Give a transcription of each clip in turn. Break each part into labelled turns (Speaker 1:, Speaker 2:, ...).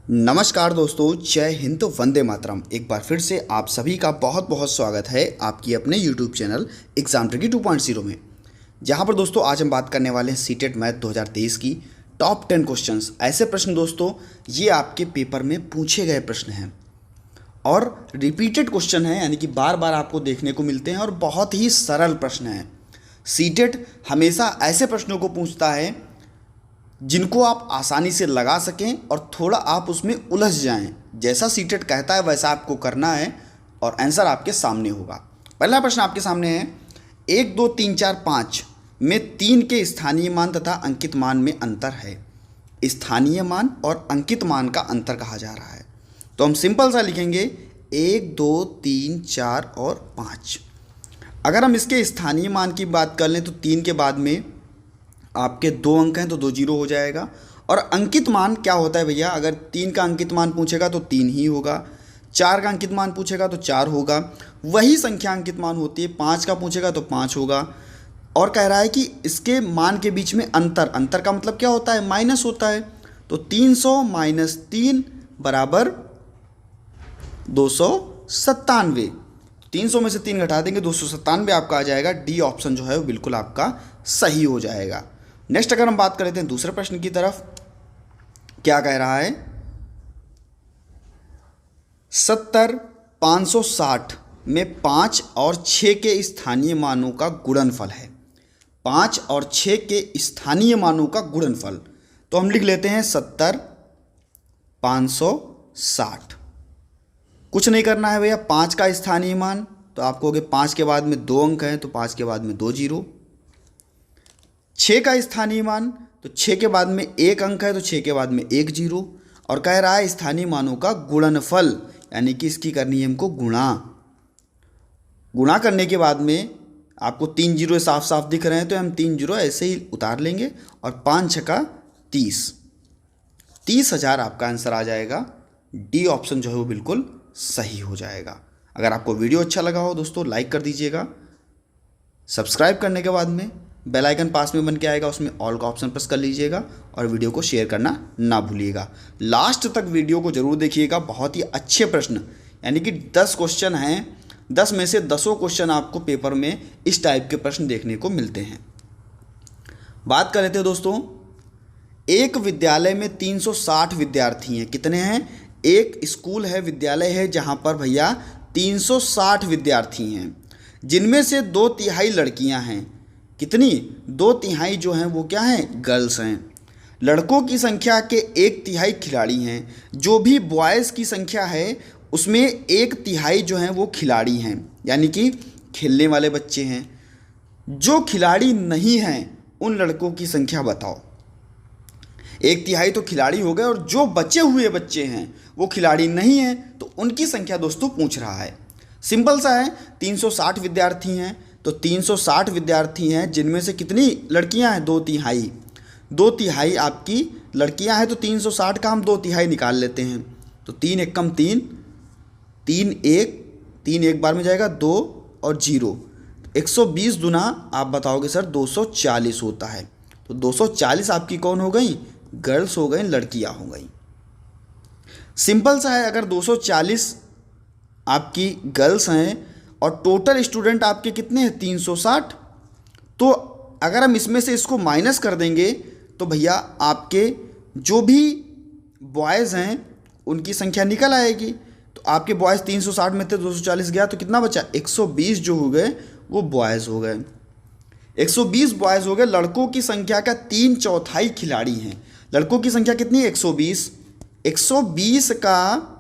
Speaker 1: नमस्कार दोस्तों, जय हिंद, वंदे मातरम। एक बार फिर से आप सभी का बहुत बहुत स्वागत है आपकी अपने YouTube चैनल एग्जाम ट्रिकी 2.0 में, जहां पर दोस्तों आज हम बात करने वाले हैं सीटेट मैथ 2023 की टॉप 10 क्वेश्चंस। ऐसे प्रश्न दोस्तों ये आपके पेपर में पूछे गए प्रश्न हैं और रिपीटेड क्वेश्चन हैं, यानी कि बार बार आपको देखने को मिलते हैं और बहुत ही सरल प्रश्न हैं। सीटेट हमेशा ऐसे प्रश्नों को पूछता है जिनको आप आसानी से लगा सकें और थोड़ा आप उसमें उलझ जाएं। जैसा सीटेट कहता है वैसा आपको करना है और आंसर आपके सामने होगा। पहला प्रश्न आपके सामने है, 1 2 3 4 5 में 3 के स्थानीय मान तथा अंकित मान में अंतर है। स्थानीय मान और अंकित मान का अंतर कहा जा रहा है, तो हम सिंपल सा लिखेंगे 1 2 3 4 और 5। अगर हम इसके स्थानीय मान की बात कर लें तो 3 के बाद में आपके 2 अंक हैं तो 2 जीरो हो जाएगा। और अंकित मान क्या होता है भैया, अगर 3 का अंकित मान पूछेगा तो 3 ही होगा, 4 का अंकित मान पूछेगा तो 4 होगा, वही संख्या अंकित मान होती है। 5 का पूछेगा तो 5 होगा। और कह रहा है कि इसके मान के बीच में अंतर का मतलब क्या होता है, माइनस होता है। तो 300 माइनस 3 बराबर 297। 300 में से 3 घटा देंगे 297 आपका आ जाएगा। डी ऑप्शन जो है वो बिल्कुल आपका सही हो जाएगा। नेक्स्ट अगर हम बात कर लेते हैं दूसरे प्रश्न की तरफ, क्या कह रहा है, 70 560 में 5 और 6 के स्थानीय मानों का गुणनफल है। 5 और 6 के स्थानीय मानों का गुणनफल, तो हम लिख लेते हैं 70 560। कुछ नहीं करना है भैया, 5 का स्थानीय मान तो आपको हो गया 5 के बाद में 2 अंक हैं तो 5 के बाद में 2 जीरो। 6 का स्थानीय मान तो 6 के बाद में 1 अंक है तो 6 के बाद में 1 जीरो। और कह रहा है स्थानीय मानों का गुणनफल, यानी कि इसकी करनी है हमको गुणा करने के बाद में आपको 3 जीरो साफ साफ दिख रहे हैं तो हम 3 जीरो ऐसे ही उतार लेंगे और 5 छक्का 30,000 आपका आंसर आ जाएगा। डी ऑप्शन जो है वो बिल्कुल सही हो जाएगा। अगर आपको वीडियो अच्छा लगा हो दोस्तों लाइक कर दीजिएगा। सब्सक्राइब करने के बाद में बेल आइकन पास में बन के आएगा, उसमें ऑल का ऑप्शन प्रेस कर लीजिएगा और वीडियो को शेयर करना ना भूलिएगा। लास्ट तक वीडियो को जरूर देखिएगा, बहुत ही अच्छे प्रश्न, यानी कि 10 क्वेश्चन हैं, 10 में से 10 क्वेश्चन आपको पेपर में इस टाइप के प्रश्न देखने को मिलते हैं। बात कर लेते हैं दोस्तों, एक विद्यालय में 360 विद्यार्थी हैं। कितने हैं? एक स्कूल है, विद्यालय है जहाँ पर भैया 360 विद्यार्थी हैं, जिनमें से 2/3 लड़कियाँ हैं। कितनी? 2/3 जो हैं वो क्या हैं? गर्ल्स हैं। लड़कों की संख्या के 1/3 खिलाड़ी हैं। जो भी बॉयज़ की संख्या है उसमें 1/3 जो हैं वो खिलाड़ी हैं, यानी कि खेलने वाले बच्चे हैं। जो खिलाड़ी नहीं हैं उन लड़कों की संख्या बताओ। 1/3 तो खिलाड़ी हो गए और जो बचे हुए बच्चे हैं वो खिलाड़ी नहीं हैं, तो उनकी संख्या दोस्तों पूछ रहा है। सिंपल सा है, 360 विद्यार्थी हैं तो 360 विद्यार्थी हैं, जिनमें से कितनी लड़कियां हैं? 2/3। 2/3 आपकी लड़कियां हैं तो 360 का हम 2/3 निकाल लेते हैं। तो 3 एक कम 3, 3 एक बार में जाएगा 2 और 0। 120 दुना आप बताओगे सर 240 होता है, तो 240 आपकी कौन हो गई? गर्ल्स हो गई, लड़कियां हो गई। सिंपल सा है, अगर 240 आपकी गर्ल्स हैं और टोटल स्टूडेंट आपके कितने हैं? 360। तो अगर हम इसमें से इसको माइनस कर देंगे तो भैया आपके जो भी बॉयज़ हैं उनकी संख्या निकल आएगी। तो आपके बॉयज़ 360 में थे, 240 गया तो कितना बचा? 120 जो हो गए वो बॉयज़ हो गए। 120 बॉयज़ हो गए। लड़कों की संख्या का 3/4 खिलाड़ी हैं। लड़कों की संख्या कितनी है? 120। 120 का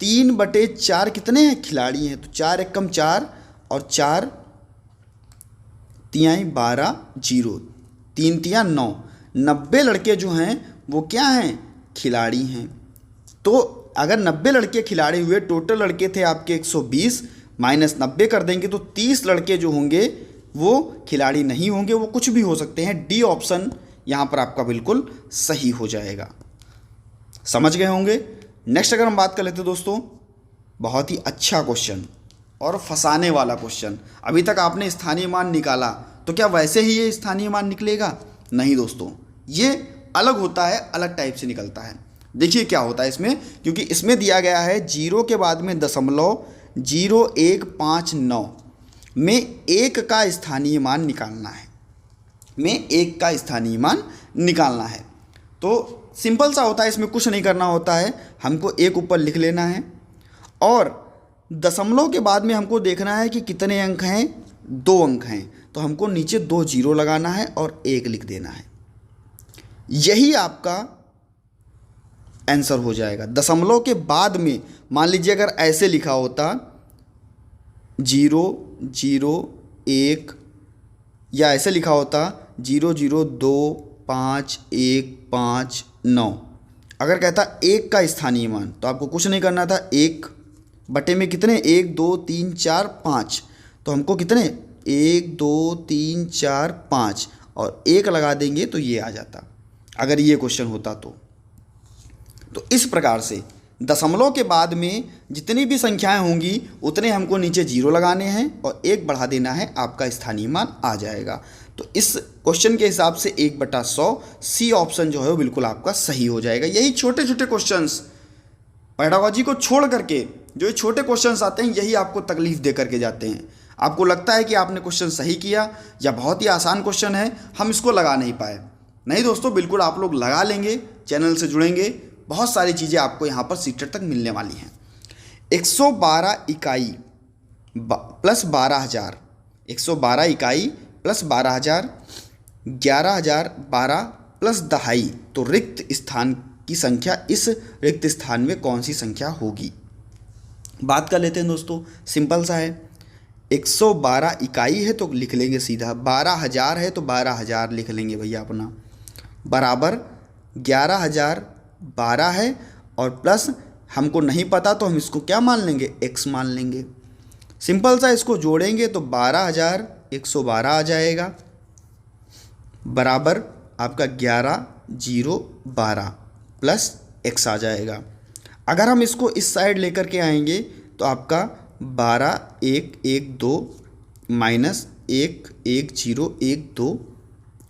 Speaker 1: 3/4 कितने हैं? खिलाड़ी हैं। तो 4 एक कम 4 और 4 तिहाई 12 0, 3 तिया 9। 90 लड़के जो हैं वो क्या हैं? खिलाड़ी हैं। तो अगर 90 लड़के खिलाड़ी हुए, टोटल लड़के थे आपके 120, माइनस 90 कर देंगे तो 30 लड़के जो होंगे वो खिलाड़ी नहीं होंगे, वो कुछ भी हो सकते हैं। डी ऑप्शन यहाँ पर आपका बिल्कुल सही हो जाएगा। समझ गए होंगे। नेक्स्ट अगर हम बात कर लेते हैं दोस्तों, बहुत ही अच्छा क्वेश्चन और फंसाने वाला क्वेश्चन। अभी तक आपने स्थानीय मान निकाला तो क्या वैसे ही ये स्थानीय मान निकलेगा? नहीं दोस्तों, ये अलग होता है, अलग टाइप से निकलता है। देखिए क्या होता है इसमें, क्योंकि इसमें दिया गया है 0 के बाद में 0.0159 में 1 का स्थानीय मान निकालना है, तो सिंपल सा होता है, इसमें कुछ नहीं करना होता है, हमको 1 ऊपर लिख लेना है और दशमलव के बाद में हमको देखना है कि कितने अंक हैं, 2 अंक हैं, तो हमको नीचे 2 जीरो लगाना है और 1 लिख देना है। यही आपका आंसर हो जाएगा। दशमलव के बाद में मान लीजिए अगर ऐसे लिखा होता 0 0 1 या ऐसे लिखा होता 0 0 2 5 1 5 9, अगर कहता 1 का स्थानीय मान तो आपको कुछ नहीं करना था, 1 बटे में कितने 1 2 3 4 5, तो हमको कितने 1 2 3 4 5 और 1 लगा देंगे तो ये आ जाता, अगर ये क्वेश्चन होता तो इस प्रकार से दशमलव के बाद में जितनी भी संख्याएं होंगी उतने हमको नीचे 0 लगाने हैं और 1 बढ़ा देना है, आपका स्थानीय मान आ जाएगा। तो इस क्वेश्चन के हिसाब से 1/100 सी ऑप्शन जो है वो बिल्कुल आपका सही हो जाएगा। यही छोटे छोटे क्वेश्चंस पेडागोजी को छोड़ करके जो ये छोटे क्वेश्चंस आते हैं यही आपको तकलीफ दे करके जाते हैं। आपको लगता है कि आपने क्वेश्चन सही किया या बहुत ही आसान क्वेश्चन है, हम इसको लगा नहीं पाए। नहीं दोस्तों, बिल्कुल आप लोग लगा लेंगे, चैनल से जुड़ेंगे, बहुत सारी चीज़ें आपको यहाँ पर सीटेट तक मिलने वाली हैं। 112 इकाई प्लस 12,000, 112 इकाई प्लस 12,000, 11,012 प्लस 2.5, तो रिक्त स्थान की संख्या इस रिक्त स्थान में कौन सी संख्या होगी। बात कर लेते हैं दोस्तों, सिंपल सा है। 112 इकाई है तो लिख लेंगे सीधा, 12,000 है तो 12,000 लिख लेंगे भैया अपना, बराबर 11,012 है और प्लस हमको नहीं पता तो हम इसको क्या मान लेंगे, x मान लेंगे। सिंपल सा इसको जोड़ेंगे तो 12,112 आ जाएगा, बराबर आपका 11,012 प्लस x आ जाएगा। अगर हम इसको इस साइड लेकर के आएंगे तो आपका 12,112 माइनस 1,10,12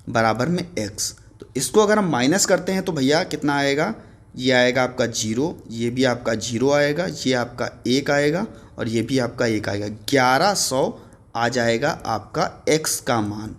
Speaker 1: बराबर में x। तो इसको अगर हम माइनस करते हैं तो भैया कितना आएगा, ये आएगा आपका 0, ये भी आपका 0 आएगा, ये आपका 1 आएगा और ये भी आपका 1 आएगा। 1100 आ जाएगा आपका x का मान।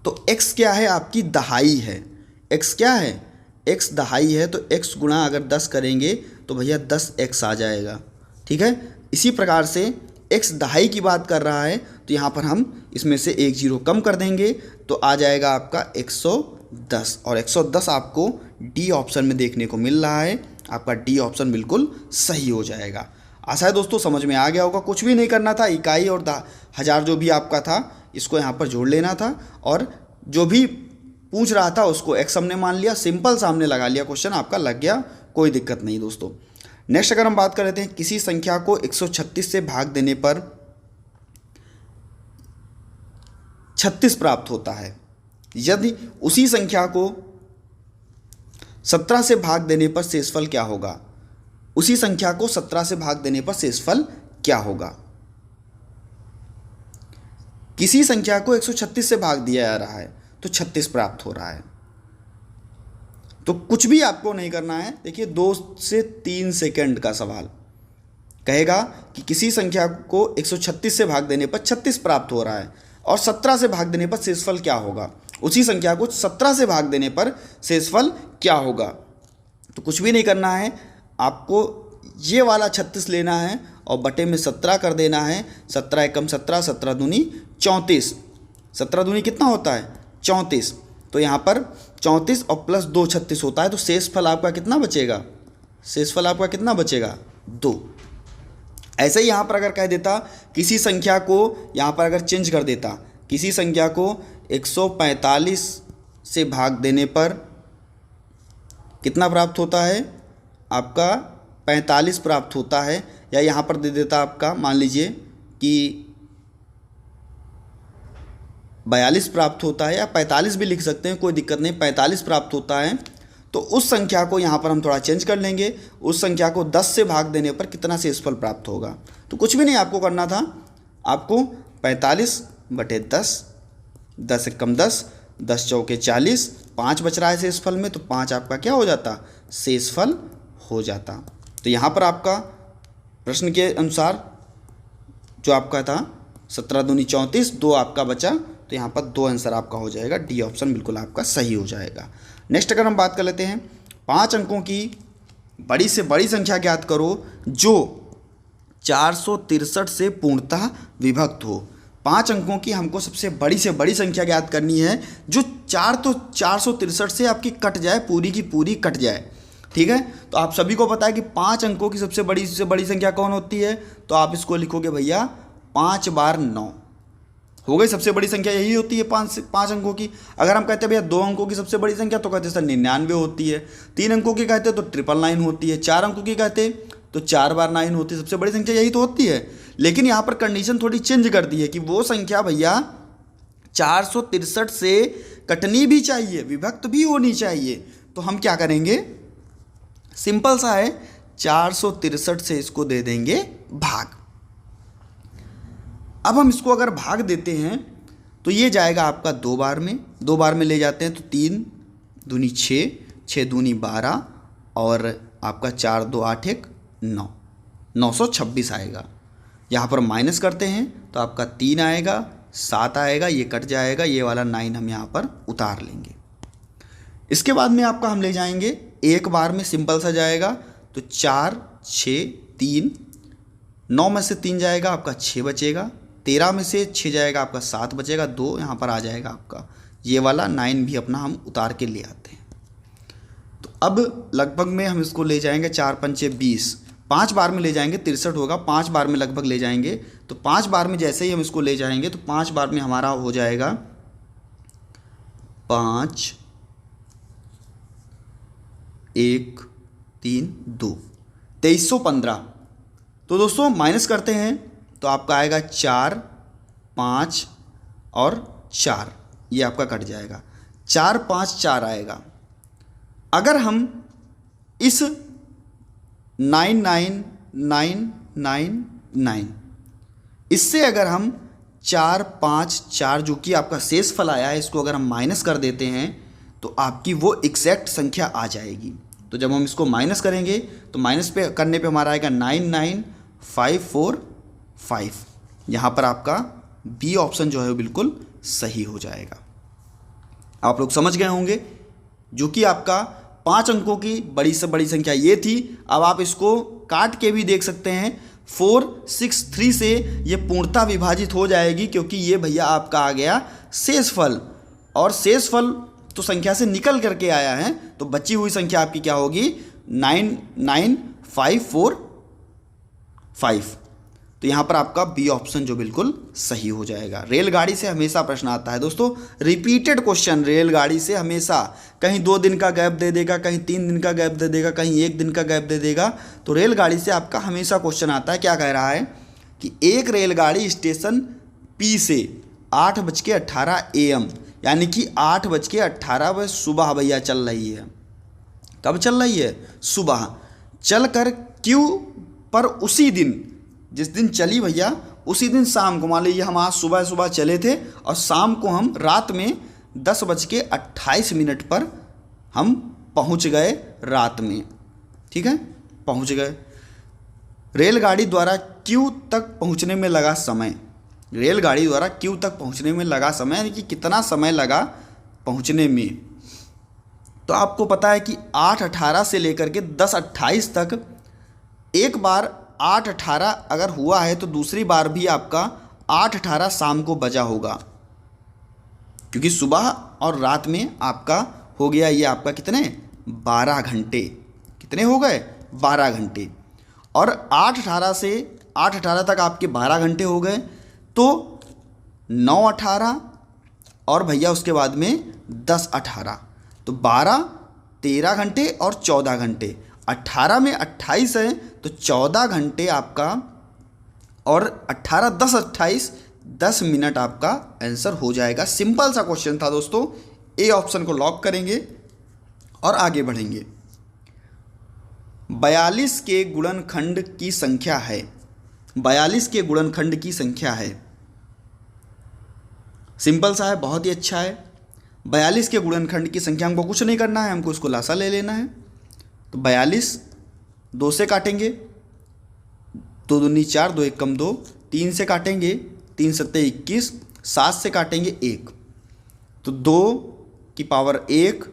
Speaker 1: तो x क्या है, आपकी दहाई है। x क्या है, x दहाई है, तो x गुणा अगर 10 करेंगे तो भैया 10x आ जाएगा। ठीक है, इसी प्रकार से x दहाई की बात कर रहा है तो यहाँ पर हम इसमें से 1 0 कम कर देंगे तो आ जाएगा आपका 110, और 110 आपको डी ऑप्शन में देखने को मिल रहा है। आपका डी ऑप्शन बिल्कुल सही हो जाएगा। आशा है दोस्तों समझ में आ गया होगा। कुछ भी नहीं करना था, इकाई और हज़ार जो भी आपका था इसको यहाँ पर जोड़ लेना था और जो भी पूछ रहा था उसको x हमने मान लिया, सिंपल सामने लगा लिया, क्वेश्चन आपका लग गया, कोई दिक्कत नहीं दोस्तों। नेक्स्ट अगर हम बात कर लेते हैं, किसी संख्या को 136 से भाग देने पर 36 प्राप्त होता है, यदि उसी संख्या को 17 से भाग देने पर शेषफल क्या होगा। उसी संख्या को 17 से भाग देने पर शेषफल क्या होगा। किसी संख्या को 136 से भाग दिया जा रहा है तो 36 प्राप्त हो रहा है। तो कुछ भी आपको नहीं करना है। देखिए 2 से 3 सेकंड का सवाल कहेगा कि किसी संख्या को 136 से भाग देने पर 36 प्राप्त हो रहा है और 17 से भाग देने पर शेषफल क्या होगा। उसी संख्या को 17 से भाग देने पर शेषफल क्या होगा। तो कुछ भी नहीं करना है, आपको ये वाला 36 लेना है और बटे में 17 कर देना है। 17 एकम 17, 17 दूनी 34, 17 दूनी कितना होता है 34। तो यहाँ पर 34 और प्लस 2 36 होता है, तो शेषफल आपका कितना बचेगा, शेषफल आपका कितना बचेगा 2। ऐसे ही यहाँ पर अगर कह देता किसी संख्या को, यहाँ पर अगर चेंज कर देता, किसी संख्या को 145 से भाग देने पर कितना प्राप्त होता है, आपका 45 प्राप्त होता है, या यहाँ पर दे देता आपका मान लीजिए कि 42 प्राप्त होता है, या 45 भी लिख सकते हैं, कोई दिक्कत नहीं, 45 प्राप्त होता है। तो उस संख्या को यहाँ पर हम थोड़ा चेंज कर लेंगे, उस संख्या को 10 से भाग देने पर कितना शेषफल प्राप्त होगा। तो कुछ भी नहीं आपको करना था, आपको 45 बटे 10, 10 एकम 10, 10 चौके 40 5 बच रहा है शेषफल में, तो 5 आपका क्या हो जाता, शेषफल हो जाता। तो यहाँ पर आपका प्रश्न के अनुसार जो आपका था 17 दूनी 34, 2 आपका बचा, तो यहाँ पर 2 आंसर आपका हो जाएगा, डी ऑप्शन बिल्कुल आपका सही हो जाएगा। नेक्स्ट अगर हम बात कर लेते हैं, 5 अंकों की बड़ी से बड़ी संख्या ज्ञात करो जो 463 से पूर्णतः विभक्त हो। 5 अंकों की हमको सबसे बड़ी से बड़ी संख्या ज्ञात करनी है जो 463 से आपकी कट जाए, पूरी की पूरी कट जाए। ठीक है, तो आप सभी को पता है कि 5 अंकों की सबसे बड़ी संख्या कौन होती है, तो आप इसको लिखोगे भैया 5 बार 9 हो गई। सबसे बड़ी संख्या यही होती है 5 अंकों की। अगर हम कहते हैं भैया 2 अंकों की सबसे बड़ी संख्या, तो कहते हैं सर 99 होती है। 3 अंकों की कहते हैं तो 999 होती है। 4 अंकों की कहते हैं तो 4 बार 9 होती है। सबसे बड़ी संख्या यही तो होती है। लेकिन यहाँ पर कंडीशन थोड़ी चेंज कर दी है कि वो संख्या भैया 463 से कटनी भी चाहिए, विभक्त भी होनी चाहिए। तो हम क्या करेंगे, सिंपल सा है, 463 से इसको दे देंगे भाग। अब हम इसको अगर भाग देते हैं तो ये जाएगा आपका 2 बार में, 2 बार में ले जाते हैं तो 3 दूनी 6, 6 दूनी 12 और आपका 4 2 8 1 9, 926 आएगा। यहाँ पर माइनस करते हैं तो आपका 3 आएगा, 7 आएगा, ये कट जाएगा, ये वाला 9 हम यहाँ पर उतार लेंगे। इसके बाद में आपका हम ले जाएंगे 1 बार में, सिंपल सा जाएगा तो 4 6 3, 9 में से 3 जाएगा आपका 6 बचेगा, 13 में से 6 जाएगा आपका 7 बचेगा, 2 यहाँ पर आ जाएगा आपका, ये वाला 9 भी अपना हम उतार के ले आते हैं। तो अब लगभग में हम इसको ले जाएंगे 4 पंचे 20, 5 बार में ले जाएंगे 63 होगा, 5 बार में लगभग ले जाएंगे। तो 5 बार में जैसे ही हम इसको ले जाएंगे तो 5 बार में हमारा हो जाएगा 5 1 3 2, 2315। तो दोस्तों माइनस करते हैं तो आपका आएगा 4 5 और 4, ये आपका कट जाएगा, 4 5 4 आएगा। अगर हम इस 99999 इससे अगर हम 4 5 4 जो कि आपका शेष फल आया है, इसको अगर हम माइनस कर देते हैं तो आपकी वो एग्जैक्ट संख्या आ जाएगी। तो जब हम इसको माइनस करेंगे तो माइनस पे करने पे हमारा आएगा 99545। यहाँ पर आपका बी ऑप्शन जो है वो बिल्कुल सही हो जाएगा। आप लोग समझ गए होंगे, जो कि आपका 5 अंकों की बड़ी से बड़ी संख्या ये थी। अब आप इसको काट के भी देख सकते हैं, 463 से ये पूर्णतः विभाजित हो जाएगी, क्योंकि ये भैया आपका आ गया शेषफल, और शेषफल तो संख्या से निकल करके आया है, तो बची हुई संख्या आपकी क्या होगी 99545। तो यहाँ पर आपका बी ऑप्शन जो बिल्कुल सही हो जाएगा। रेलगाड़ी से हमेशा प्रश्न आता है दोस्तों, रिपीटेड क्वेश्चन रेलगाड़ी से हमेशा, कहीं 2 दिन का गैप दे देगा, कहीं 3 दिन का गैप दे देगा, कहीं 1 दिन का गैप दे देगा। तो रेलगाड़ी से आपका हमेशा क्वेश्चन आता है। क्या कह रहा है कि एक रेलगाड़ी स्टेशन पी से 8:18 AM, यानी कि 8:18 सुबह भैया चल रही है। कब चल रही है? सुबह। चल कर क्यू पर उसी दिन, जिस दिन चली भैया उसी दिन शाम को, मान लीजिए हम आज सुबह चले थे और शाम को हम रात में 10:28 पर हम पहुंच गए रात में। ठीक है, पहुंच गए। रेलगाड़ी द्वारा क्यू तक पहुंचने में लगा समय, रेलगाड़ी द्वारा क्यू तक पहुंचने में लगा समय, यानी कि कितना समय लगा पहुंचने में। तो आपको पता है कि 8:18 से लेकर के 10:28 तक, एक बार 8:18 अगर हुआ है तो दूसरी बार भी आपका 8:18 शाम को बजा होगा, क्योंकि सुबह और रात में आपका हो गया ये आपका कितने 12 घंटे। कितने हो गए? 12 घंटे। और 8:18 से 8:18 तक आपके 12 घंटे हो गए, तो 9:18 और भैया उसके बाद में 10:18, तो 12 13 घंटे और 14 घंटे। 18 में 28 है तो 14 घंटे आपका, और 18 10 28 10 मिनट आपका आंसर हो जाएगा। सिंपल सा क्वेश्चन था दोस्तों। ए ऑप्शन को लॉक करेंगे और आगे बढ़ेंगे। 42 के गुणनखंड की संख्या है, 42 के गुणनखंड की संख्या है। सिंपल सा है, बहुत ही अच्छा है। 42 के गुणनखंड की संख्या हमको कुछ नहीं करना है, हमको उसको लासा ले लेना है। तो 42 2 से काटेंगे, 2 दूनी 4, 2 एक कम 2, 3 से काटेंगे, 3 सत्ते 21, 7 से काटेंगे 1, तो 2 की पावर 1,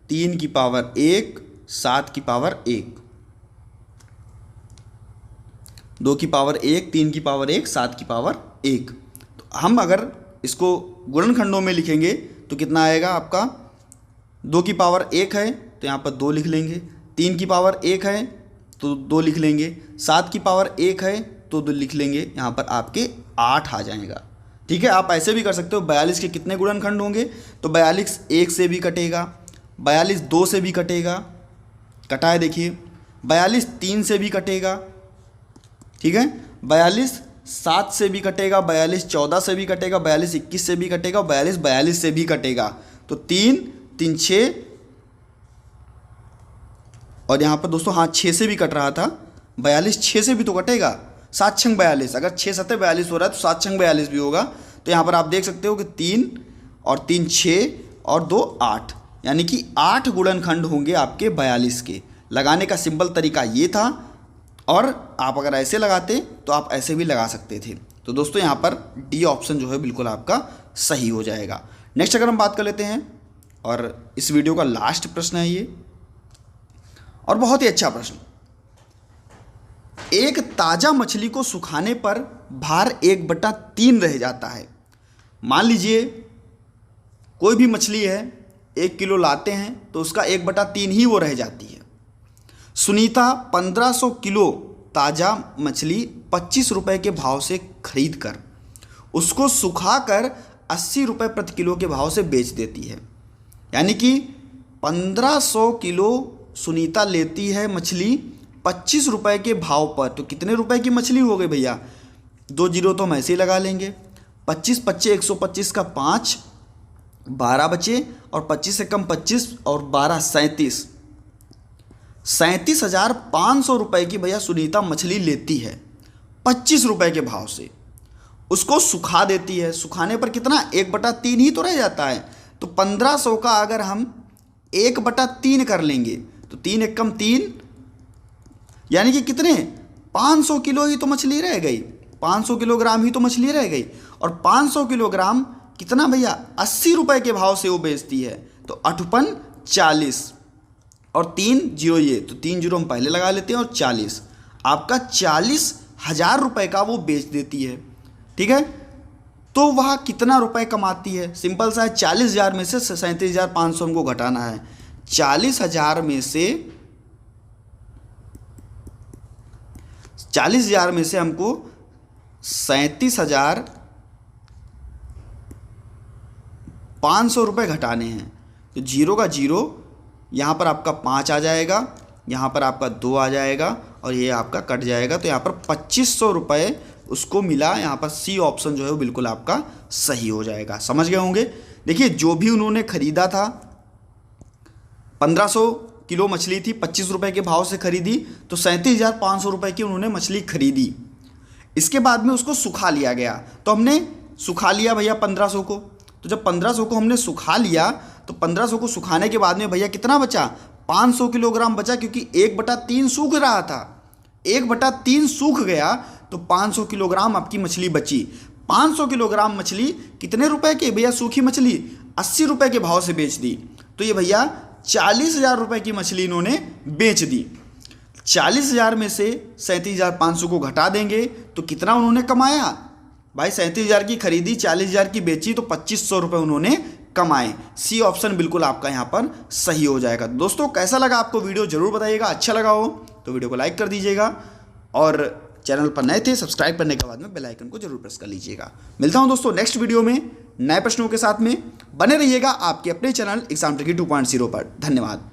Speaker 1: 3 की पावर 1, 7 की पावर 1, 2 की पावर 1, 3 की पावर 1, 7 की पावर 1। तो हम अगर इसको गुणनखंडों में लिखेंगे तो कितना आएगा आपका, 2 की पावर 1 है तो यहाँ पर 2 लिख लेंगे, 3 की पावर 1 है तो 2 लिख लेंगे, 7 की पावर 1 है तो 2 लिख लेंगे, यहाँ पर आपके 8 आ जाएगा। ठीक है, आप ऐसे भी कर सकते हो। 42 के कितने गुणनखंड होंगे, तो 42 1 से भी कटेगा, 42 2 से भी कटेगा, कटा है देखिए, 42 3 से भी कटेगा, ठीक है, 42 7 से भी कटेगा, 42 14 से भी कटेगा, 42 21 से भी कटेगा, 42 42 से भी कटेगा। तो 3 3 6, और यहाँ पर दोस्तों हाँ 6 से भी कट रहा था, 42 6 से भी तो कटेगा, 7 छंग 42, अगर 6 सत्ते 42 हो रहा है तो 7 छंग 42 भी होगा। तो यहाँ पर आप देख सकते हो कि 3 और 3 6 और 2 8, यानी कि 8 गुणनखंड होंगे आपके 42 के। लगाने का सिंपल तरीका ये था, और आप अगर ऐसे लगाते तो आप ऐसे भी लगा सकते थे। तो दोस्तों यहाँ पर डी ऑप्शन जो है बिल्कुल आपका सही हो जाएगा। नेक्स्ट अगर हम बात कर लेते हैं, और इस वीडियो का लास्ट प्रश्न है ये, और बहुत ही अच्छा प्रश्न। एक ताज़ा मछली को सुखाने पर भार 1/3 रह जाता है। मान लीजिए कोई भी मछली है, 1 किलो लाते हैं तो उसका 1/3 ही वो रह जाती है। सुनीता 1500 किलो ताज़ा मछली 25 रुपये के भाव से खरीद कर उसको सुखाकर 80 रुपये प्रति किलो के भाव से बेच देती है। यानी कि 1500 किलो सुनीता लेती है मछली 25 रुपये के भाव पर। तो कितने रुपए की मछली हो गई भैया, 2 जीरो तो हम ऐसे ही लगा लेंगे, 25 25 125 का 5, 12 बचे, और 25 से कम 25 और 12 37, 37,500 रुपये की भैया सुनीता मछली लेती है 25 रुपये के भाव से, उसको सुखा देती है। सुखाने पर कितना, 1/3 ही तो रह जाता है। तो 1500 का अगर हम 1/3 कर लेंगे तो 3 एक कम 3, यानी कि कितने, 500 किलो ही तो मछली रह गई, 500 किलोग्राम ही तो मछली रह गई। और 500 किलोग्राम कितना भैया, 80 रुपये के भाव से वो बेचती है। तो 8×5 40, और 3 जीरो ये, तो 3 जीरो हम पहले लगा लेते हैं, और 40, आपका 40,000 रुपये का वो बेच देती है। ठीक है, तो वह कितना रुपए कमाती है, सिंपल सा है, 40,000 में से 37,500 हमको घटाना है। 40,000 में से 40,000 में से हमको 37,500 रुपये घटाने हैं। तो जीरो का जीरो, यहाँ पर आपका 5 आ जाएगा, यहाँ पर आपका 2 आ जाएगा, और ये आपका कट जाएगा। तो यहाँ पर 2500 रुपये उसको मिला। यहाँ पर सी ऑप्शन जो है वो बिल्कुल आपका सही हो जाएगा। समझ गए होंगे। देखिए जो भी उन्होंने ख़रीदा था, 1500 किलो मछली थी, 25 रुपये के भाव से खरीदी, तो 37,500 रुपये की उन्होंने मछली खरीदी। इसके बाद में उसको सुखा लिया गया। तो हमने सुखा लिया भैया 1500 को। तो जब 1500 को हमने सुखा लिया, तो 1500 को सुखाने के बाद में भैया कितना बचा, 500 किलोग्राम बचा, क्योंकि 1/3 सूख रहा था। 1/3 सूख गया तो 500 किलोग्राम आपकी मछली बची। 500 किलोग्राम मछली कितने रुपए की भैया, सूखी मछली 80 रुपये के भाव से बेच दी। तो ये भैया 40,000 रुपये की मछली इन्होंने बेच दी। 40,000 में से 37,500 को घटा देंगे तो कितना उन्होंने कमाया भाई, 37,000 की खरीदी, 40,000 की बेची, तो 2500 रुपये उन्होंने कमाए। सी ऑप्शन बिल्कुल आपका यहाँ पर सही हो जाएगा। दोस्तों कैसा लगा आपको वीडियो जरूर बताइएगा। अच्छा लगा हो तो वीडियो को लाइक कर दीजिएगा, और चैनल पर नए थे सब्सक्राइब करने के बाद में बेल आइकन को जरूर प्रेस कर लीजिएगा। मिलता हूँ दोस्तों नेक्स्ट वीडियो में नए प्रश्नों के साथ में। बने रहिएगा आपके अपने चैनल एग्जाम ट्रिकी 2.0 पर। धन्यवाद।